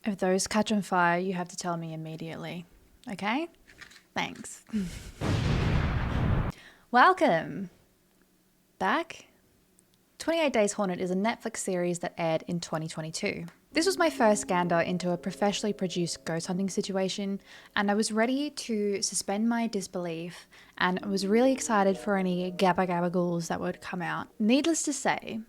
If those catch on fire, you have to tell me immediately. Okay? Thanks. Welcome back. 28 Days Haunted is a Netflix series that aired in 2022. This was my first gander into a professionally produced ghost hunting situation, and I was ready to suspend my disbelief, and I was really excited for any gabba gabba ghouls that would come out. Needless to say,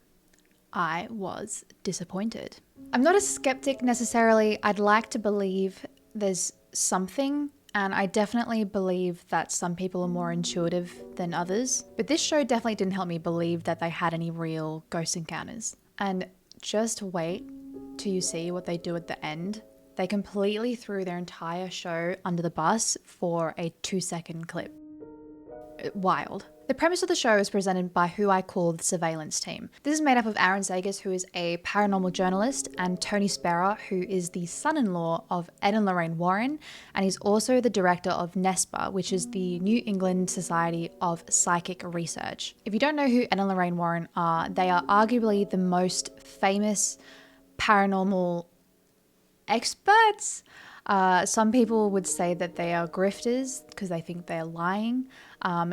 I was disappointed. I'm not a skeptic necessarily. I'd like to believe there's something, and I definitely believe that some people are more intuitive than others. But this show definitely didn't help me believe that they had any real ghost encounters. And just wait till you see what they do at the end. They completely threw their entire show under the bus for a 2-second clip. Wild. The premise of the show is presented by who I call the surveillance team. This is made up of Aaron Sagers, who is a paranormal journalist, and Tony Sparrow, who is the son-in-law of Ed and Lorraine Warren, and he's also the director of NESPA, which is the New England Society of Psychic Research. If you don't know who Ed and Lorraine Warren are, they are arguably the most famous paranormal experts. Some people would say that they are grifters because they think they're lying.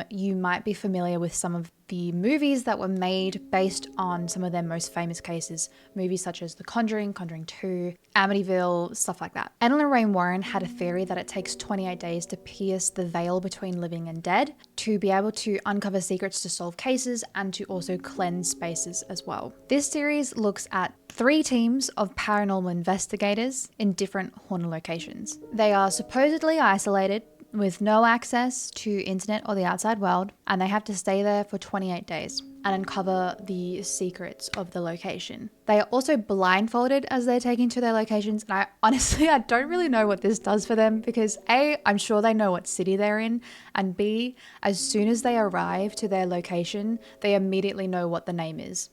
You might be familiar with some of the movies that were made based on some of their most famous cases. Movies such as The Conjuring, Conjuring 2, Amityville, stuff like that. Anna Lorraine Warren had a theory that it takes 28 days to pierce the veil between living and dead, to be able to uncover secrets to solve cases, and to also cleanse spaces as well. This series looks at 3 teams of paranormal investigators in different haunted locations. They are supposedly isolated with no access to internet or the outside world, and they have to stay there for 28 days and uncover the secrets of the location. They are also blindfolded as they're taken to their locations, and I don't really know what this does for them, because A, I'm sure they know what city they're in, and B, as soon as they arrive to their location, they immediately know what the name is.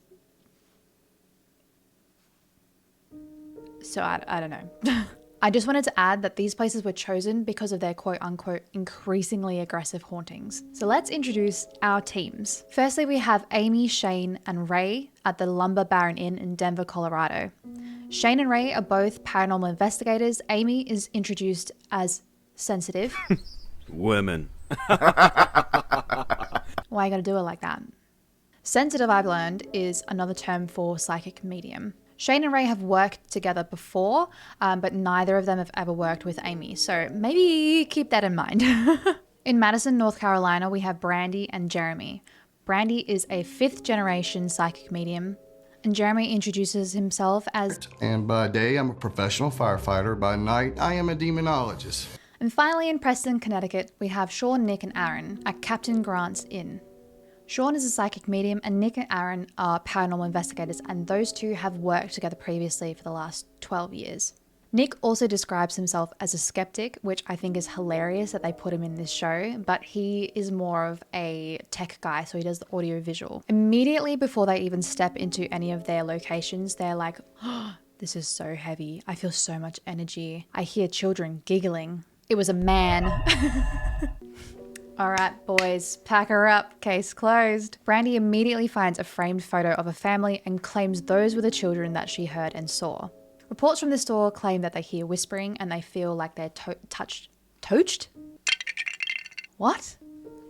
So I don't know. I just wanted to add that these places were chosen because of their quote-unquote increasingly aggressive hauntings. So let's introduce our teams. Firstly, we have Amy, Shane, and Ray at the Lumber Baron Inn in Denver, Colorado. Shane and Ray are both paranormal investigators. Amy is introduced as sensitive. Women. Why you gotta do it like that? Sensitive, I've learned, is another term for psychic medium. Shane and Ray have worked together before, but neither of them have ever worked with Amy, so maybe keep that in mind. In Madison, North Carolina, we have Brandy and Jeremy. Brandy is a 5th generation psychic medium, and Jeremy introduces himself as... And by day, I'm a professional firefighter. By night, I am a demonologist. And finally, in Preston, Connecticut, we have Sean, Nick, and Aaron at Captain Grant's Inn. Sean is a psychic medium, and Nick and Aaron are paranormal investigators, and those two have worked together previously for the last 12 years. Nick also describes himself as a skeptic, which I think is hilarious that they put him in this show, but he is more of a tech guy, so he does the audio visual. Immediately before they even step into any of their locations, they're like, oh, this is so heavy. I feel so much energy. I hear children giggling. It was a man. All right, boys, pack her up. Case closed. Brandy immediately finds a framed photo of a family and claims those were the children that she heard and saw. Reports from the store claim that they hear whispering and they feel like they're touched? What?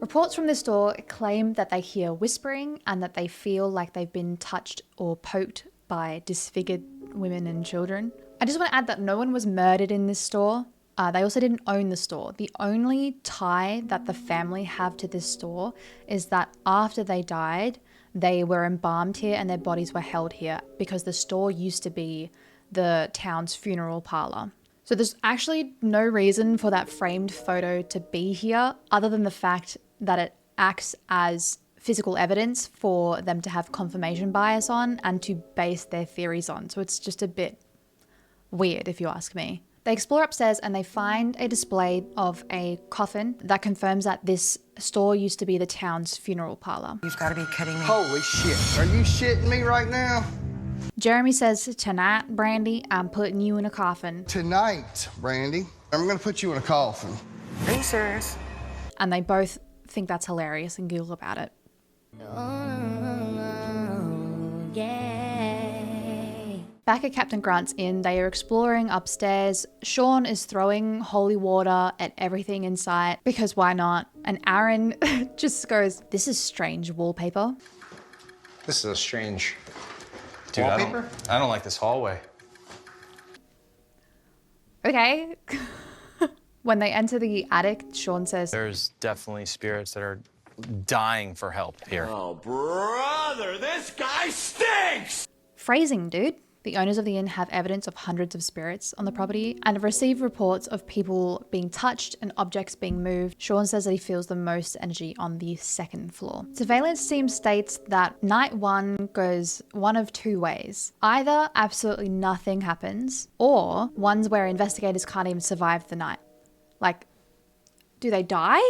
Reports from the store claim that they hear whispering and that they feel like they've been touched or poked by disfigured women and children. I just want to add that no one was murdered in this store. They also didn't own the store. The only tie that the family have to this store is that after they died, they were embalmed here and their bodies were held here because the store used to be the town's funeral parlor. So there's actually no reason for that framed photo to be here other than the fact that it acts as physical evidence for them to have confirmation bias on and to base their theories on. So it's just a bit weird if you ask me. They explore upstairs and they find a display of a coffin that confirms that this store used to be the town's funeral parlor. You've got to be kidding me. Holy shit. Are you shitting me right now? Jeremy says, tonight, Brandy, I'm putting you in a coffin. Tonight, Brandy, I'm going to put you in a coffin. Are you serious? And they both think that's hilarious and giggle about it. Oh, yeah. Back at Captain Grant's inn, they are exploring upstairs. Sean is throwing holy water at everything in sight, because why not? And Aaron just goes, "This is strange wallpaper." This is a strange Dude, wallpaper. I don't like this hallway. Okay. When they enter the attic, Sean says, There's definitely spirits that are dying for help here. Oh, brother, this guy stinks! "Phrasing, dude." The owners of the inn have evidence of hundreds of spirits on the property and have received reports of people being touched and objects being moved. Sean says that he feels the most energy on the second floor. Surveillance team states that night one goes one of two ways. Either absolutely nothing happens, or ones where investigators can't even survive the night. Like, do they die?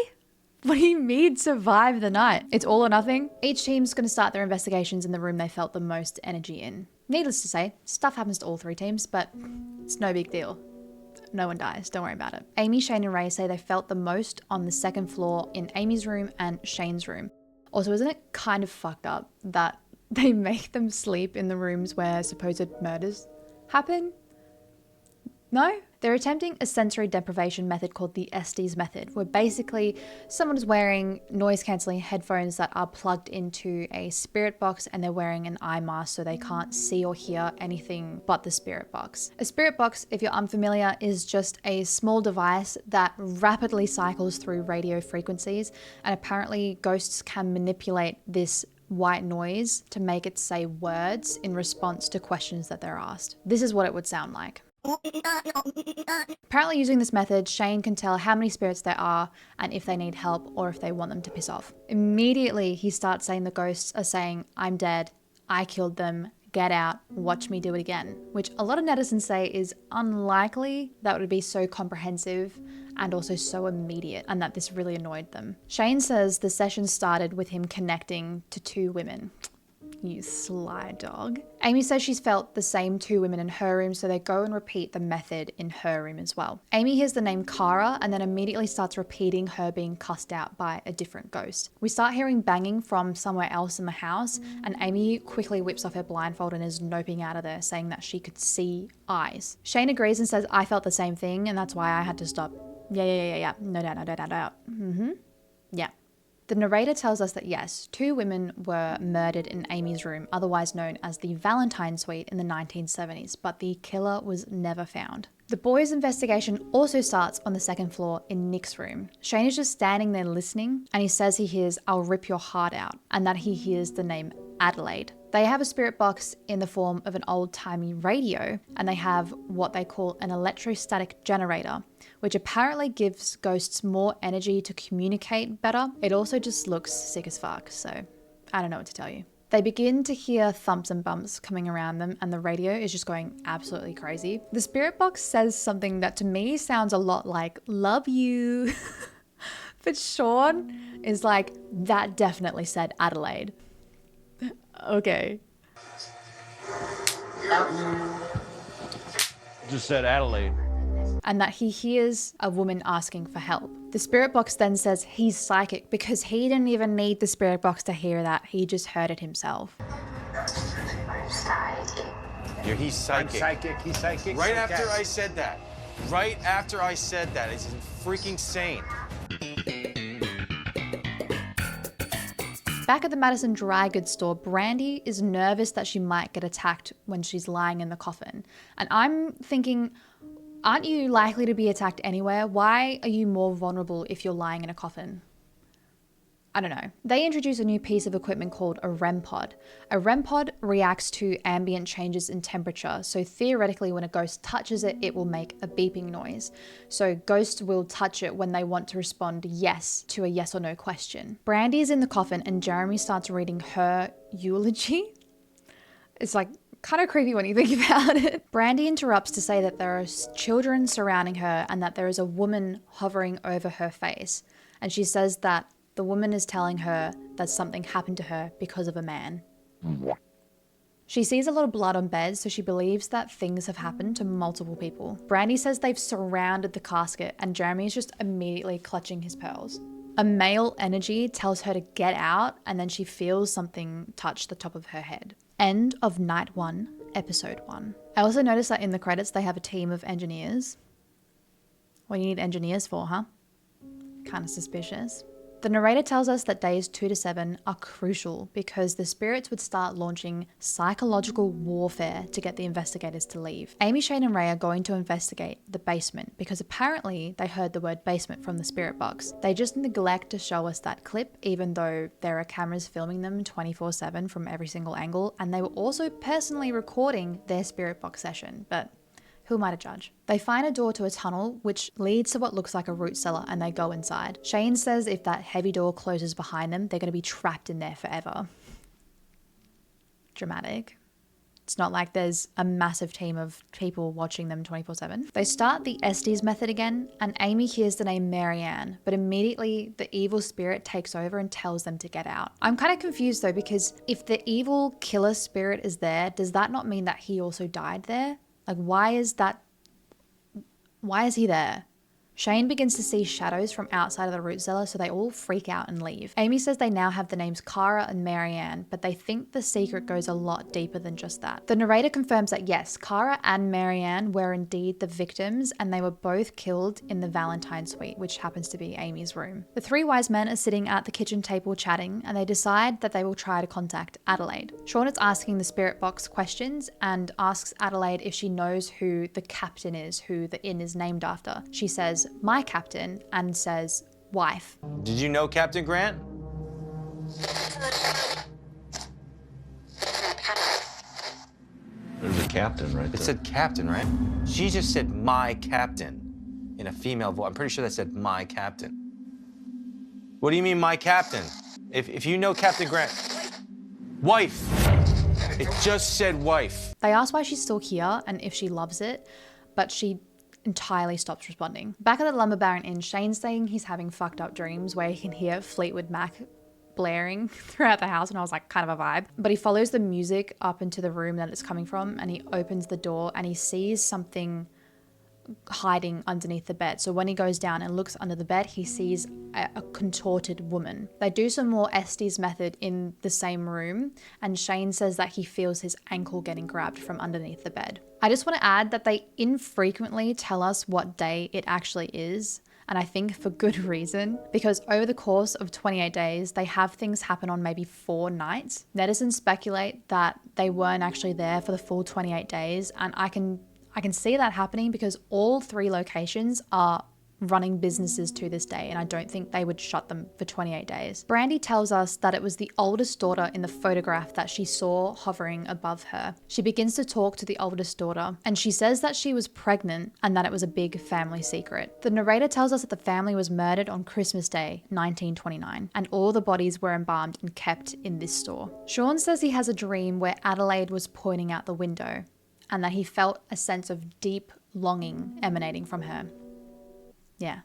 What do you mean survive the night? It's all or nothing. Each team's going to start their investigations in the room they felt the most energy in. Needless to say, stuff happens to all three teams, but it's no big deal. No one dies, don't worry about it. Amy, Shane and Ray say they felt the most on the second floor in Amy's room and Shane's room. Also, isn't it kind of fucked up that they make them sleep in the rooms where supposed murders happen? No? They're attempting a sensory deprivation method called the Estes method, where basically someone is wearing noise-cancelling headphones that are plugged into a spirit box and they're wearing an eye mask so they can't see or hear anything but the spirit box. A spirit box, if you're unfamiliar, is just a small device that rapidly cycles through radio frequencies, and apparently ghosts can manipulate this white noise to make it say words in response to questions that they're asked. This is what it would sound like. Apparently, using this method, Shane can tell how many spirits there are and if they need help or if they want them to piss off. Immediately, he starts saying the ghosts are saying, "I'm dead, I killed them, get out, watch me do it again," which a lot of netizens say is unlikely that would be so comprehensive and also so immediate, and that this really annoyed them. Shane says the session started with him connecting to two women. You sly dog. Amy says she's felt the same two women in her room, so they go and repeat the method in her room as well. Amy hears the name Kara and then immediately starts repeating her being cussed out by a different ghost. We start hearing banging from somewhere else in the house, and Amy quickly whips off her blindfold and is noping out of there, saying that she could see eyes. Shane agrees and says, "I felt the same thing, and that's why I had to stop." Yeah. No doubt. Yeah. The narrator tells us that yes, two women were murdered in Amy's room, otherwise known as the Valentine Suite, in the 1970s, but the killer was never found. The boys' investigation also starts on the second floor in Nick's room. Shane is just standing there listening, and he says he hears "I'll rip your heart out," and that he hears the name Adelaide. They have a spirit box in the form of an old-timey radio, and they have what they call an electrostatic generator, which apparently gives ghosts more energy to communicate better. It also just looks sick as fuck, so I don't know what to tell you. They begin to hear thumps and bumps coming around them, and the radio is just going absolutely crazy. The spirit box says something that to me sounds a lot like "love you." But Sean is like, that definitely said Adelaide. Okay. Just said Adelaide. And that he hears a woman asking for help. The spirit box then says he's psychic because he didn't even need the spirit box to hear that. He just heard it himself. He's psychic. He's psychic. Right after I said that. It's freaking insane. Back at the Madison dry goods store, Brandy is nervous that she might get attacked when she's lying in the coffin. And I'm thinking, aren't you likely to be attacked anywhere? Why are you more vulnerable if you're lying in a coffin? I don't know. They introduce a new piece of equipment called a REM pod. A REM pod reacts to ambient changes in temperature, so theoretically when a ghost touches it, it will make a beeping noise. So ghosts will touch it when they want to respond yes to a yes or no question. Brandy is in the coffin and Jeremy starts reading her eulogy. It's like kind of creepy when you think about it. Brandy interrupts to say that there are children surrounding her and that there is a woman hovering over her face. And she says that the woman is telling her that something happened to her because of a man. She sees a lot of blood on beds, so she believes that things have happened to multiple people. Brandy says they've surrounded the casket and Jeremy is just immediately clutching his pearls. A male energy tells her to get out and then she feels something touch the top of her head. End of night 1, episode 1. I also noticed that in the credits they have a team of engineers. What do you need engineers for, huh? Kind of suspicious. The narrator tells us that days 2 to 7 are crucial because the spirits would start launching psychological warfare to get the investigators to leave. Amy, Shane and Ray are going to investigate the basement because apparently they heard the word basement from the spirit box. They just neglect to show us that clip even though there are cameras filming them 24/7 from every single angle, and they were also personally recording their spirit box session, but who am I to judge? They find a door to a tunnel which leads to what looks like a root cellar, and they go inside. Shane says if that heavy door closes behind them, they're going to be trapped in there forever. Dramatic. It's not like there's a massive team of people watching them 24/7. They start the Estes method again, and Amy hears the name Marianne, but immediately the evil spirit takes over and tells them to get out. I'm kind of confused though, because if the evil killer spirit is there, does that not mean that he also died there? Like, why is he there? Shane begins to see shadows from outside of the root cellar, so they all freak out and leave. Amy says they now have the names Cara and Marianne, but they think the secret goes a lot deeper than just that. The narrator confirms that yes, Cara and Marianne were indeed the victims, and they were both killed in the Valentine suite, which happens to be Amy's room. The three wise men are sitting at the kitchen table chatting, and they decide that they will try to contact Adelaide. Sean is asking the spirit box questions and asks Adelaide if she knows who the captain is, who the inn is named after. She says, "My captain," and says, "Wife." Did you know Captain Grant? There's a captain right there. It said captain, right? She just said my captain in a female voice. I'm pretty sure that said my captain. What do you mean my captain? If you know Captain Grant, wife. It just said wife. They ask why she's still here and if she loves it, but she entirely stops responding. Back at the Lumber Baron Inn, Shane's saying he's having fucked up dreams where he can hear Fleetwood Mac blaring throughout the house, and I was like, kind of a vibe. But he follows the music up into the room that it's coming from, and he opens the door and he sees something hiding underneath the bed. So when he goes down and looks under the bed, he sees a contorted woman. They do some more Estes method in the same room, and Shane says that he feels his ankle getting grabbed from underneath the bed. I just want to add that they infrequently tell us what day it actually is, and I think for good reason, because over the course of 28 days, they have things happen on maybe 4 nights. Netizens speculate that they weren't actually there for the full 28 days, and I can see that happening because all 3 locations are running businesses to this day, and I don't think they would shut them for 28 days. Brandy tells us that it was the oldest daughter in the photograph that she saw hovering above her. She begins to talk to the oldest daughter, and she says that she was pregnant and that it was a big family secret. The narrator tells us that the family was murdered on Christmas Day, 1929, and all the bodies were embalmed and kept in this store. Sean says he has a dream where Adelaide was pointing out the window, and that he felt a sense of deep longing emanating from her. Yeah,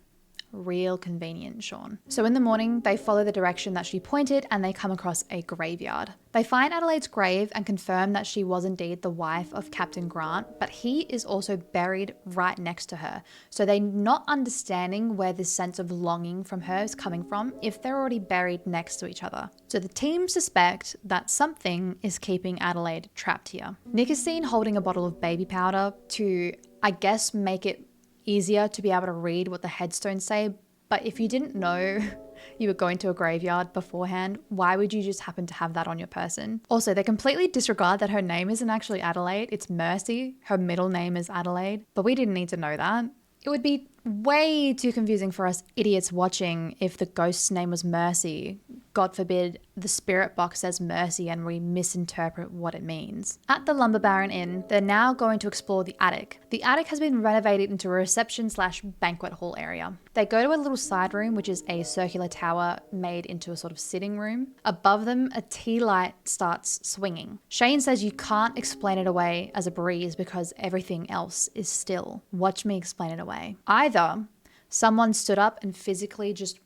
real convenient, Sean. So in the morning, they follow the direction that she pointed and they come across a graveyard. They find Adelaide's grave and confirm that she was indeed the wife of Captain Grant, but he is also buried right next to her. So they're not understanding where this sense of longing from her is coming from if they're already buried next to each other. So the team suspect that something is keeping Adelaide trapped here. Nick is seen holding a bottle of baby powder to, I guess, make it easier to be able to read what the headstones say, but if you didn't know you were going to a graveyard beforehand, why would you just happen to have that on your person? Also, they completely disregard that her name isn't actually Adelaide, it's Mercy. Her middle name is Adelaide, but we didn't need to know that. It would be way too confusing for us idiots watching if the ghost's name was Mercy. God forbid the spirit box says Mercy and we misinterpret what it means. At the Lumber Baron Inn, they're now going to explore the attic. The attic has been renovated into a reception/banquet hall area. They go to a little side room, which is a circular tower made into a sort of sitting room. Above them, a tea light starts swinging. Shane says you can't explain it away as a breeze because everything else is still. Watch me explain it away. Either someone stood up and physically just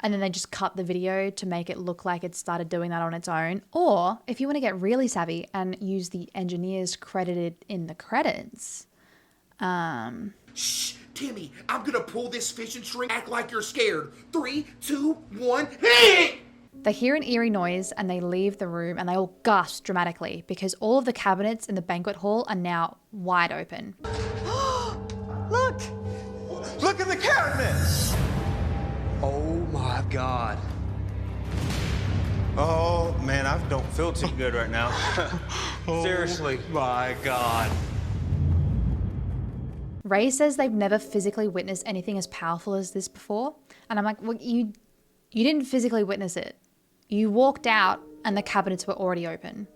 and then they just cut the video to make it look like it started doing that on its own. Or if you want to get really savvy and use the engineers credited in the credits. Shh, Timmy, I'm gonna pull this fishing string, act like you're scared. 3, 2, 1, hit! They hear an eerie noise and they leave the room and they all gasp dramatically because all of the cabinets in the banquet hall are now wide open. Look! Look at the cabinets! Oh my God. Oh man, I don't feel too good right now. Seriously, my God. Ray says they've never physically witnessed anything as powerful as this before. And I'm like, well, you didn't physically witness it. You walked out and the cabinets were already open.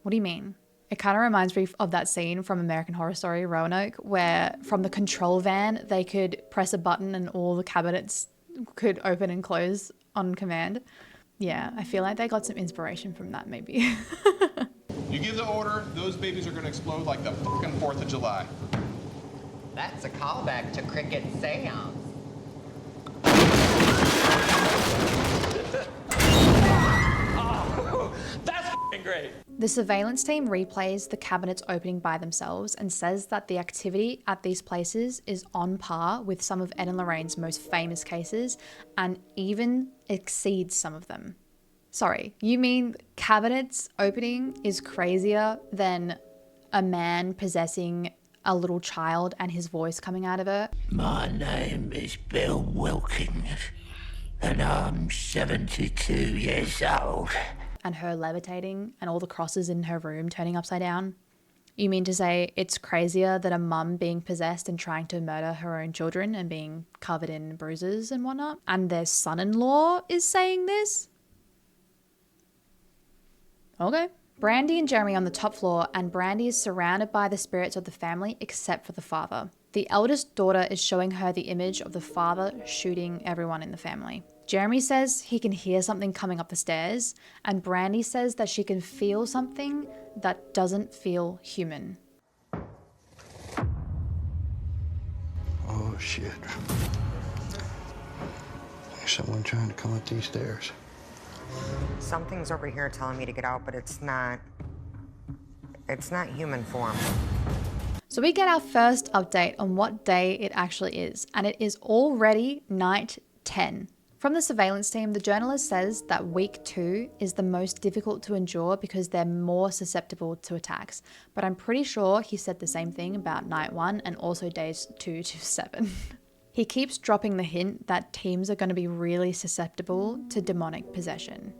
What do you mean? It kind of reminds me of that scene from American Horror Story, Roanoke, where from the control van, they could press a button and all the cabinets could open and close on command. Yeah, I feel like they got some inspiration from that maybe. You give the order, those babies are gonna explode like the fucking 4th of July. That's a callback to Cricket Seance. Oh, that's great. The surveillance team replays the cabinets opening by themselves and says that the activity at these places is on par with some of Ed and Lorraine's most famous cases and even exceeds some of them. Sorry, you mean cabinets opening is crazier than a man possessing a little child and his voice coming out of her? My name is Bill Wilkins, and I'm 72 years old. And her levitating and all the crosses in her room turning upside down? You mean to say it's crazier than a mum being possessed and trying to murder her own children and being covered in bruises and whatnot? And their son-in-law is saying this? Okay. Brandy and Jeremy on the top floor, and Brandy is surrounded by the spirits of the family except for the father. The eldest daughter is showing her the image of the father shooting everyone in the family. Jeremy says he can hear something coming up the stairs, and Brandy says that she can feel something that doesn't feel human. Oh, shit. There's someone trying to come up these stairs. Something's over here telling me to get out, but it's not human form. So we get our first update on what day it actually is, and it is already night 10. From the surveillance team, the journalist says that week 2 is the most difficult to endure because they're more susceptible to attacks. But I'm pretty sure he said the same thing about night 1 and also days 2 to 7. He keeps dropping the hint that teams are going to be really susceptible to demonic possession.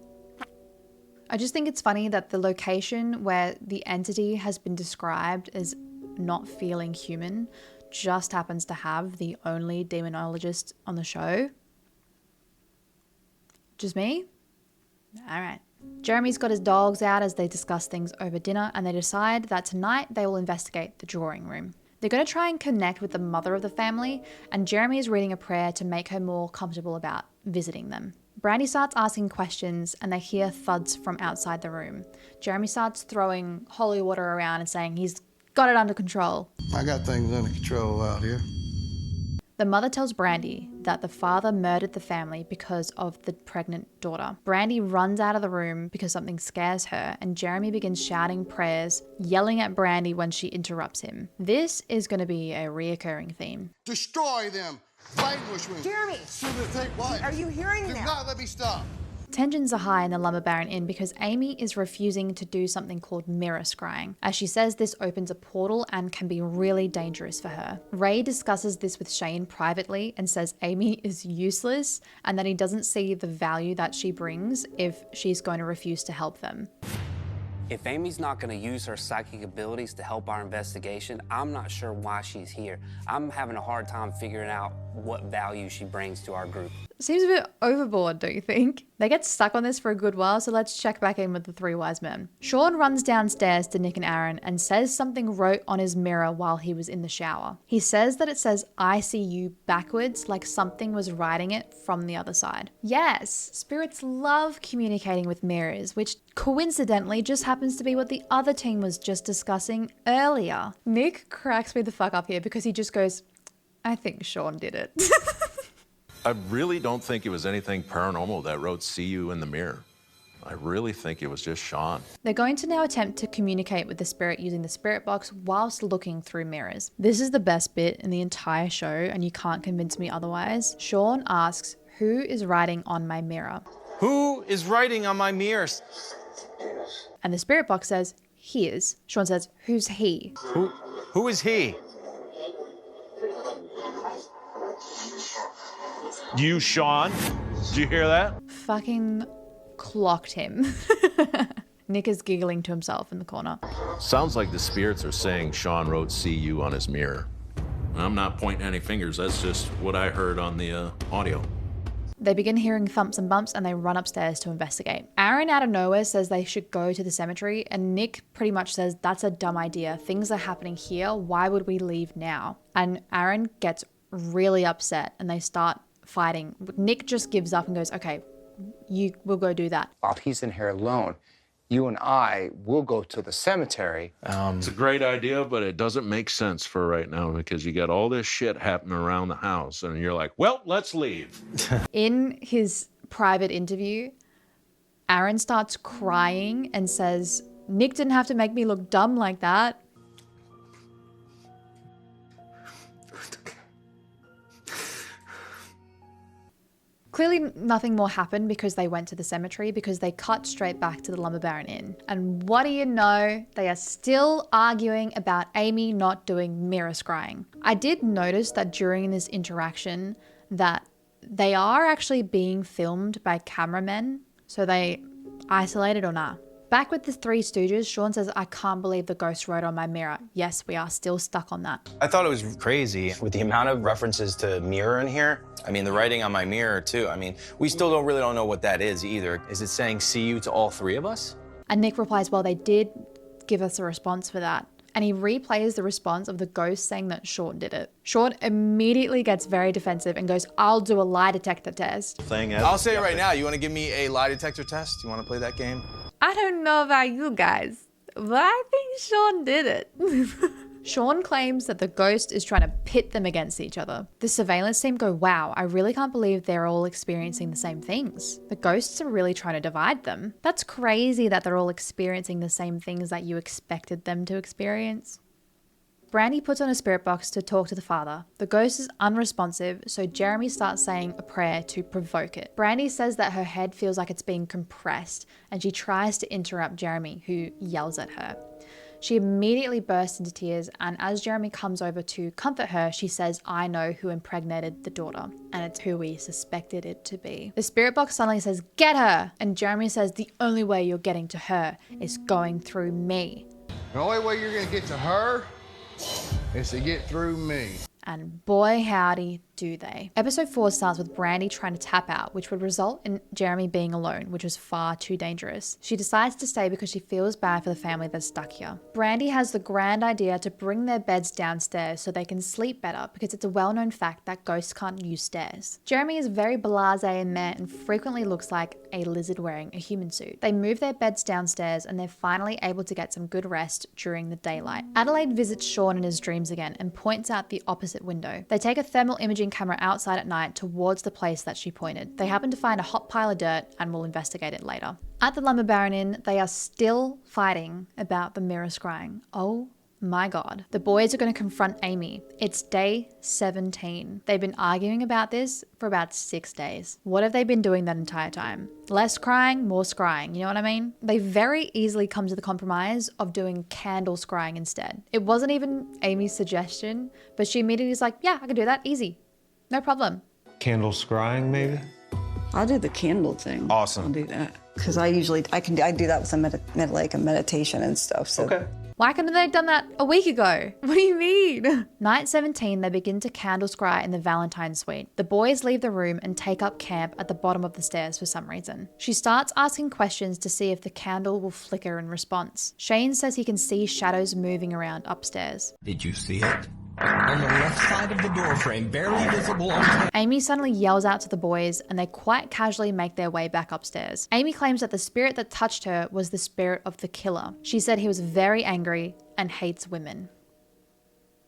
I just think it's funny that the location where the entity has been described as not feeling human just happens to have the only demonologist on the show. Just me? All right. Jeremy's got his dogs out as they discuss things over dinner, and they decide that tonight they will investigate the drawing room. They're going to try and connect with the mother of the family, and Jeremy is reading a prayer to make her more comfortable about visiting them. Brandy starts asking questions, and they hear thuds from outside the room. Jeremy starts throwing holy water around and saying he's got it under control. I got things under control out here. The mother tells Brandy that the father murdered the family because of the pregnant daughter. Brandy runs out of the room because something scares her, and Jeremy begins shouting prayers, yelling at Brandy when she interrupts him. This is going to be a reoccurring theme. Destroy them! Languish them! Jeremy! So that they what? Are you hearing Do that? not let me stop! Tensions are high in the Lumber Baron Inn because Amy is refusing to do something called mirror scrying. As she says, this opens a portal and can be really dangerous for her. Ray discusses this with Shane privately and says Amy is useless and that he doesn't see the value that she brings if she's going to refuse to help them. If Amy's not going to use her psychic abilities to help our investigation, I'm not sure why she's here. I'm having a hard time figuring out what value she brings to our group. Seems a bit overboard, don't you think? They get stuck on this for a good while, so let's check back in with the three wise men. Sean runs downstairs to Nick and Aaron and says something wrote on his mirror while he was in the shower. He says that it says, "I see you" backwards, like something was writing it from the other side. Yes, spirits love communicating with mirrors, which coincidentally just happens to be what the other team was just discussing earlier. Nick cracks me the fuck up here because he just goes, "I think Sean did it." I really don't think it was anything paranormal that wrote "see you" in the mirror. I really think it was just Sean. They're going to now attempt to communicate with the spirit using the spirit box whilst looking through mirrors. This is the best bit in the entire show, and you can't convince me otherwise. Sean asks, "Who is writing on my mirror?" Who is writing on my mirrors? And the spirit box says, he is. Sean says, who's he? Who is he? You, Sean? Did you hear that? Fucking clocked him. Nick is giggling to himself in the corner. Sounds like the spirits are saying Sean wrote "CU" on his mirror. I'm not pointing any fingers. That's just what I heard on the audio. They begin hearing thumps and bumps and they run upstairs to investigate. Aaron out of nowhere says they should go to the cemetery, and Nick pretty much says that's a dumb idea. Things are happening here. Why would we leave now? And Aaron gets really upset and they start fighting. Nick just gives up and goes, okay, you will go do that. While he's in here alone, you and I will go to the cemetery. It's a great idea, but it doesn't make sense for right now because you got all this shit happening around the house and you're like, well, let's leave. In his private interview, Aaron starts crying and says, Nick didn't have to make me look dumb like that. Clearly nothing more happened because they went to the cemetery, because they cut straight back to the Lumber Baron Inn. And what do you know? They are still arguing about Amy not doing mirror scrying. I did notice that during this interaction that they are actually being filmed by cameramen. So they isolated or not. Back with the Three Stooges, Sean says, I can't believe the ghost wrote on my mirror. Yes, we are still stuck on that. I thought it was crazy with the amount of references to mirror in here. I mean, the writing on my mirror too. I mean, we still don't know what that is either. Is it saying "CU" to all three of us? And Nick replies, well, they did give us a response for that. And he replays the response of the ghost saying that Sean did it. Sean immediately gets very defensive and goes, I'll do a lie detector test. I'll say it right now. You want to give me a lie detector test? You want to play that game? I don't know about you guys, but I think Sean did it. Sean claims that the ghost is trying to pit them against each other. The surveillance team go, wow, I really can't believe they're all experiencing the same things. The ghosts are really trying to divide them. That's crazy that they're all experiencing the same things that you expected them to experience. Brandy puts on a spirit box to talk to the father. The ghost is unresponsive, so Jeremy starts saying a prayer to provoke it. Brandy says that her head feels like it's being compressed, and she tries to interrupt Jeremy, who yells at her. She immediately bursts into tears, and as Jeremy comes over to comfort her, she says, I know who impregnated the daughter, and it's who we suspected it to be. The spirit box suddenly says, get her! And Jeremy says, the only way you're getting to her is going through me. The only way you're gonna get to her is to get through me. And boy howdy do they. Episode 4 starts with Brandy trying to tap out, which would result in Jeremy being alone, which was far too dangerous. She decides to stay because she feels bad for the family that's stuck here. Brandy has the grand idea to bring their beds downstairs so they can sleep better, because it's a well-known fact that ghosts can't use stairs. Jeremy is very blasé and meh and frequently looks like a lizard wearing a human suit. They move their beds downstairs and they're finally able to get some good rest during the daylight. Adelaide visits Sean in his dreams again and points out the opposite window. They take a thermal imaging camera outside at night towards the place that she pointed. They happen to find a hot pile of dirt and will investigate it later. At the Lumber Baron Inn, they are still fighting about the mirror scrying. Oh my god. The boys are going to confront Amy. It's day 17. They've been arguing about this for about 6 days. What have they been doing that entire time? Less crying, more scrying, you know what I mean? They very easily come to the compromise of doing candle scrying instead. It wasn't even Amy's suggestion, but she immediately was like, yeah, I can do that, easy. No problem. Candle scrying, maybe? I'll do the candle thing. Awesome. I'll do that. Because I do that with some meditation and stuff. So. Okay. Why couldn't they have done that a week ago? What do you mean? Night 17, they begin to candle scry in the Valentine suite. The boys leave the room and take up camp at the bottom of the stairs for some reason. She starts asking questions to see if the candle will flicker in response. Shane says he can see shadows moving around upstairs. Did you see it? On the left side of the doorframe, barely visible on... Amy suddenly yells out to the boys and they quite casually make their way back upstairs. Amy claims that the spirit that touched her was the spirit of the killer. She said he was very angry and hates women.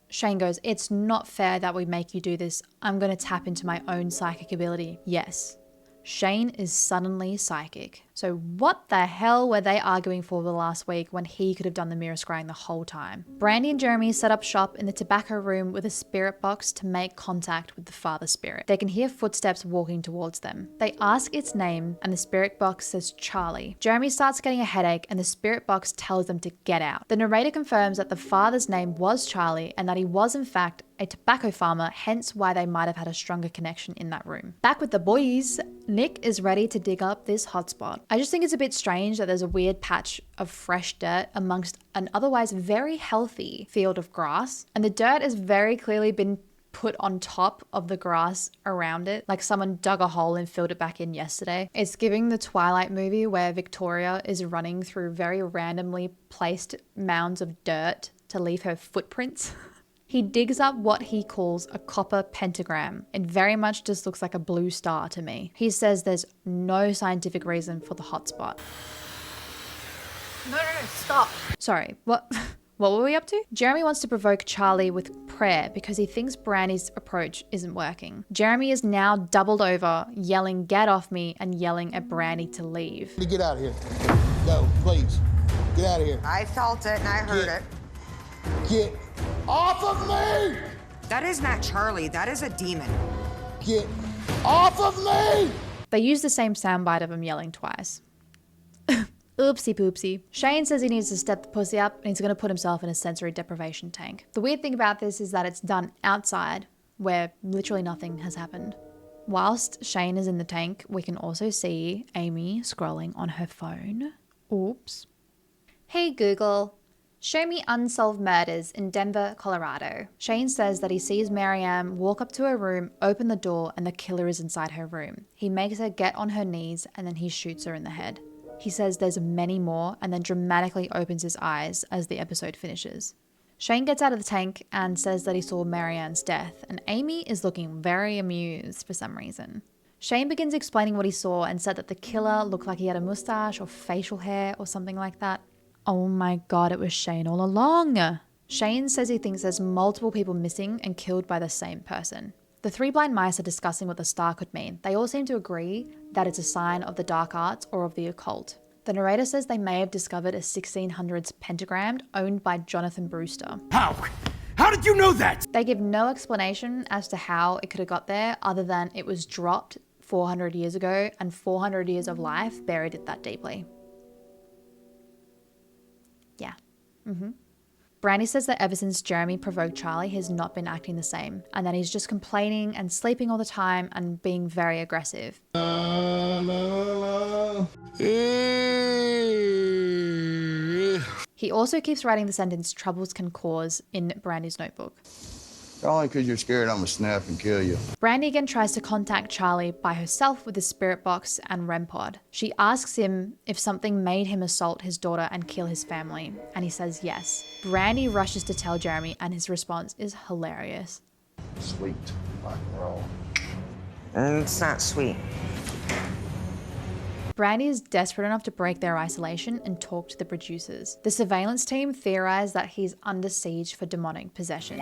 Shane goes, it's not fair that we make you do this. I'm going to tap into my own psychic ability. Yes. Shane is suddenly psychic. So what the hell were they arguing for the last week when he could have done the mirror scrying the whole time? Brandy and Jeremy set up shop in the tobacco room with a spirit box to make contact with the father spirit. They can hear footsteps walking towards them. They ask its name and the spirit box says Charlie. Jeremy starts getting a headache and the spirit box tells them to get out. The narrator confirms that the father's name was Charlie and that he was in fact a tobacco farmer, hence why they might have had a stronger connection in that room. Back with the boys, Nick is ready to dig up this hotspot. I just think it's a bit strange that there's a weird patch of fresh dirt amongst an otherwise very healthy field of grass, and the dirt has very clearly been put on top of the grass around it, like someone dug a hole and filled it back in yesterday. It's giving the Twilight movie where Victoria is running through very randomly placed mounds of dirt to leave her footprints. He digs up what he calls a copper pentagram. It very much just looks like a blue star to me. He says there's no scientific reason for the hotspot. No, stop. Sorry, what were we up to? Jeremy wants to provoke Charlie with prayer because he thinks Brandy's approach isn't working. Jeremy is now doubled over, yelling, "Get off me," and yelling at Brandy to leave. Get out of here. No, please. Get out of here. I felt it and I heard it. Get off of me! That is not Charlie. That is a demon. Get off of me! They use the same soundbite of him yelling twice. Oopsie poopsie. Shane says he needs to step the pussy up and he's going to put himself in a sensory deprivation tank. The weird thing about this is that it's done outside where literally nothing has happened. Whilst Shane is in the tank, we can also see Amy scrolling on her phone. Oops. Hey Google, show me unsolved murders in Denver, Colorado. Shane says that he sees Marianne walk up to her room, open the door, and the killer is inside her room. He makes her get on her knees and then he shoots her in the head. He says there's many more and then dramatically opens his eyes as the episode finishes. Shane gets out of the tank and says that he saw Marianne's death, and Amy is looking very amused for some reason. Shane begins explaining what he saw and said that the killer looked like he had a mustache or facial hair or something like that. Oh my god, it was Shane all along. Shane says he thinks there's multiple people missing and killed by the same person. The three blind mice are discussing what the star could mean. They all seem to agree that it's a sign of the dark arts or of the occult. The narrator says they may have discovered a 1600s pentagram owned by Jonathan Brewster. How? How did you know that? They give no explanation as to how it could have got there other than it was dropped 400 years ago and 400 years of life buried it that deeply. Yeah. Brandy says that ever since Jeremy provoked Charlie, he's not been acting the same, and that he's just complaining and sleeping all the time and being very aggressive. He also keeps writing the sentence "troubles can cause" in Brandy's notebook. Only because you're scared I'm gonna snap and kill you. Brandy again tries to contact Charlie by herself with the spirit box and REM pod. She asks him if something made him assault his daughter and kill his family, and he says yes. Brandy rushes to tell Jeremy, and his response is hilarious. Sweet, rock and roll. It's not sweet. Brandy is desperate enough to break their isolation and talk to the producers. The surveillance team theorize that he's under siege for demonic possession.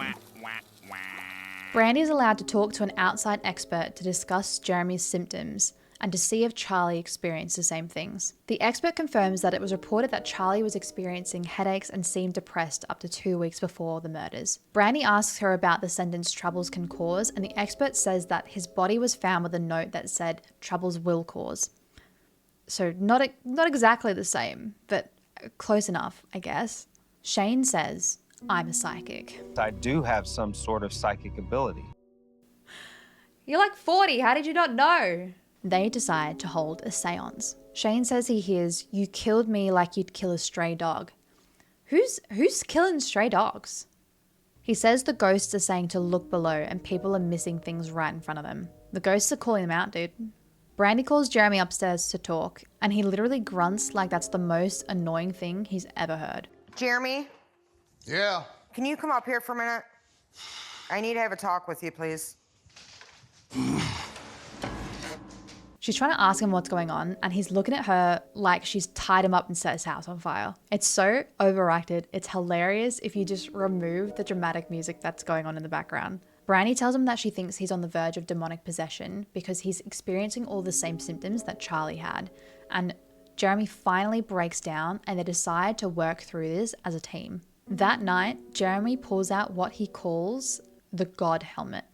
Brandy is allowed to talk to an outside expert to discuss Jeremy's symptoms and to see if Charlie experienced the same things. The expert confirms that it was reported that Charlie was experiencing headaches and seemed depressed up to 2 weeks before the murders. Brandy asks her about the sentence "troubles can cause," and the expert says that his body was found with a note that said "troubles will cause." So not exactly the same, but close enough, I guess. Shane says, "I'm a psychic." I do have some sort of psychic ability. You're like 40, how did you not know? They decide to hold a seance. Shane says he hears, "You killed me like you'd kill a stray dog." Who's killing stray dogs? He says the ghosts are saying to look below and people are missing things right in front of them. The ghosts are calling them out, dude. Brandy calls Jeremy upstairs to talk, and he literally grunts like that's the most annoying thing he's ever heard. Jeremy? Yeah? Can you come up here for a minute? I need to have a talk with you, please. She's trying to ask him what's going on, and he's looking at her like she's tied him up and set his house on fire. It's so overacted. It's hilarious if you just remove the dramatic music that's going on in the background. Brandy tells him that she thinks he's on the verge of demonic possession because he's experiencing all the same symptoms that Charlie had. And Jeremy finally breaks down and they decide to work through this as a team. That night, Jeremy pulls out what he calls the God helmet.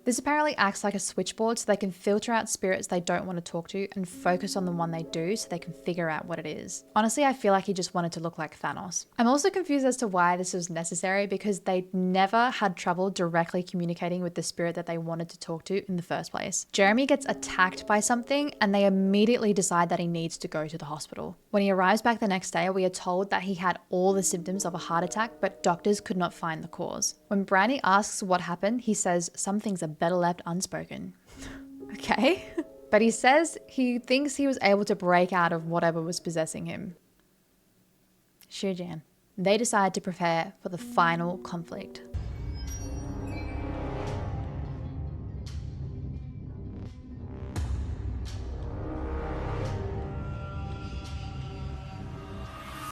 This apparently acts like a switchboard so they can filter out spirits they don't want to talk to and focus on the one they do so they can figure out what it is. Honestly, I feel like he just wanted to look like Thanos. I'm also confused as to why this was necessary because they never had trouble directly communicating with the spirit that they wanted to talk to in the first place. Jeremy gets attacked by something and they immediately decide that he needs to go to the hospital. When he arrives back the next day, we are told that he had all the symptoms of a heart attack, but doctors could not find the cause. When Brandy asks what happened, he says some things are better left unspoken. Okay. But he says he thinks he was able to break out of whatever was possessing him. Shujan. They decide to prepare for the final conflict.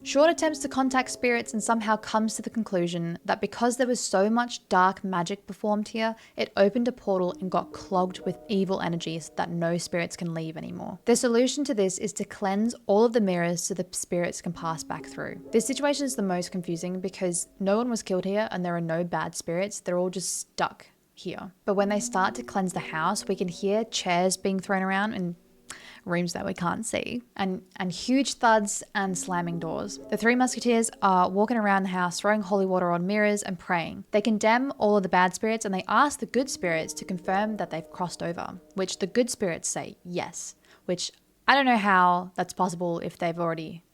Sean attempts to contact spirits and somehow comes to the conclusion that because there was so much dark magic performed here, it opened a portal and got clogged with evil energies that no spirits can leave anymore. The solution to this is to cleanse all of the mirrors so the spirits can pass back through. This situation is the most confusing because no one was killed here and there are no bad spirits, they're all just stuck here. But when they start to cleanse the house, we can hear chairs being thrown around and rooms that we can't see, and huge thuds and slamming doors. The three musketeers are walking around the house throwing holy water on mirrors and praying. They condemn all of the bad spirits and they ask the good spirits to confirm that they've crossed over, which the good spirits say yes, which I don't know how that's possible if they've already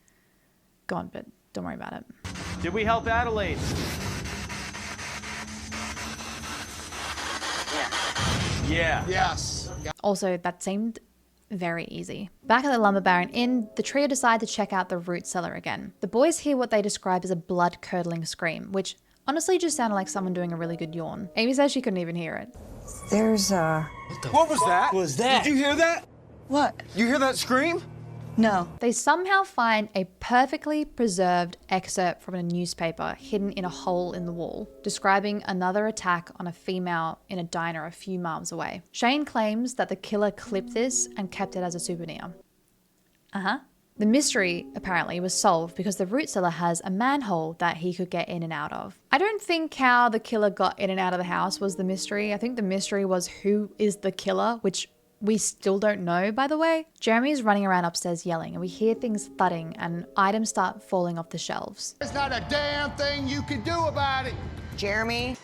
gone, but don't worry about it. Did we help Adelaide? Yeah. Yes. Also, that seemed very easy. Back at the Lumber Baron Inn, the trio decide to check out the root cellar again. The boys hear what they describe as a blood-curdling scream, which honestly just sounded like someone doing a really good yawn. Amy says she couldn't even hear it. There's What was that? Was that? Did you hear that? What? You hear that scream? No. They somehow find a perfectly preserved excerpt from a newspaper hidden in a hole in the wall, describing another attack on a female in a diner a few miles away. Shane claims that the killer clipped this and kept it as a souvenir. The mystery apparently was solved because the root cellar has a manhole that he could get in and out of. I don't think how the killer got in and out of the house was the mystery. I think the mystery was who is the killer, which we still don't know, by the way. Jeremy is running around upstairs yelling and we hear things thudding and items start falling off the shelves. There's not a damn thing you can do about it. Jeremy.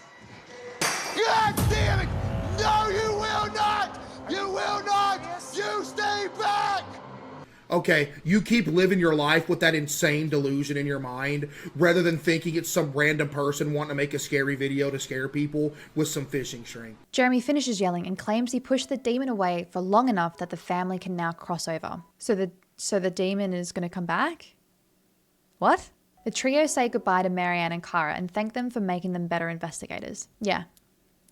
God damn it! No, you will not! You will not! You stay back! Okay, you keep living your life with that insane delusion in your mind rather than thinking it's some random person wanting to make a scary video to scare people with some fishing string. Jeremy finishes yelling and claims he pushed the demon away for long enough that the family can now cross over. So the demon is going to come back? What? The trio say goodbye to Marianne and Kara and thank them for making them better investigators. Yeah,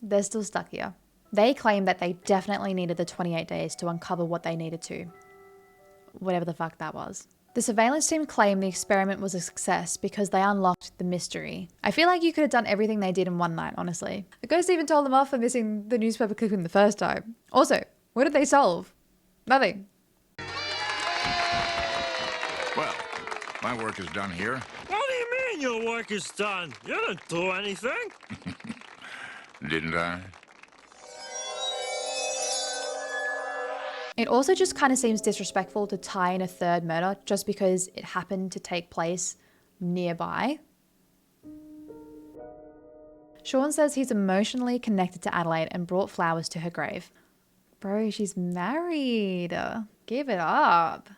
they're still stuck here. They claim that they definitely needed the 28 days to uncover what they needed to. Whatever the fuck that was. The surveillance team claimed the experiment was a success because they unlocked the mystery. I feel like you could have done everything they did in one night, honestly. The ghost even told them off for missing the newspaper clipping the first time. Also, what did they solve? Nothing. Well, my work is done here. What do you mean your work is done? You didn't do anything. Didn't I? It also just kind of seems disrespectful to tie in a third murder just because it happened to take place nearby. Sean says he's emotionally connected to Adelaide and brought flowers to her grave. Bro, she's married. Give it up.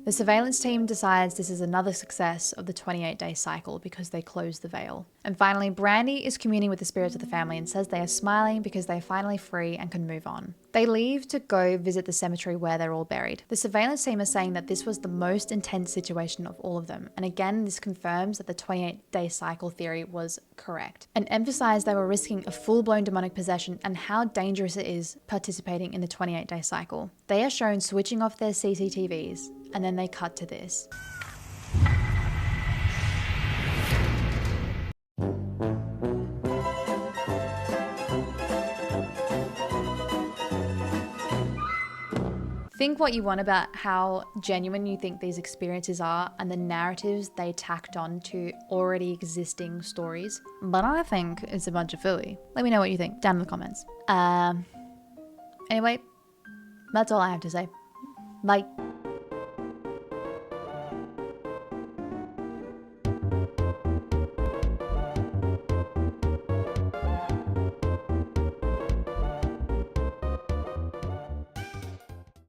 The surveillance team decides this is another success of the 28-day cycle because they close the veil. And finally, Brandy is communing with the spirits of the family and says they are smiling because they are finally free and can move on. They leave to go visit the cemetery where they're all buried. The surveillance team is saying that this was the most intense situation of all of them. And again, this confirms that the 28-day cycle theory was correct. And emphasize they were risking a full-blown demonic possession and how dangerous it is participating in the 28-day cycle. They are shown switching off their CCTVs, and then they cut to this. Think what you want about how genuine you think these experiences are and the narratives they tacked on to already existing stories. But I think it's a bunch of fooey. Let me know what you think down in the comments. Anyway, that's all I have to say. Bye.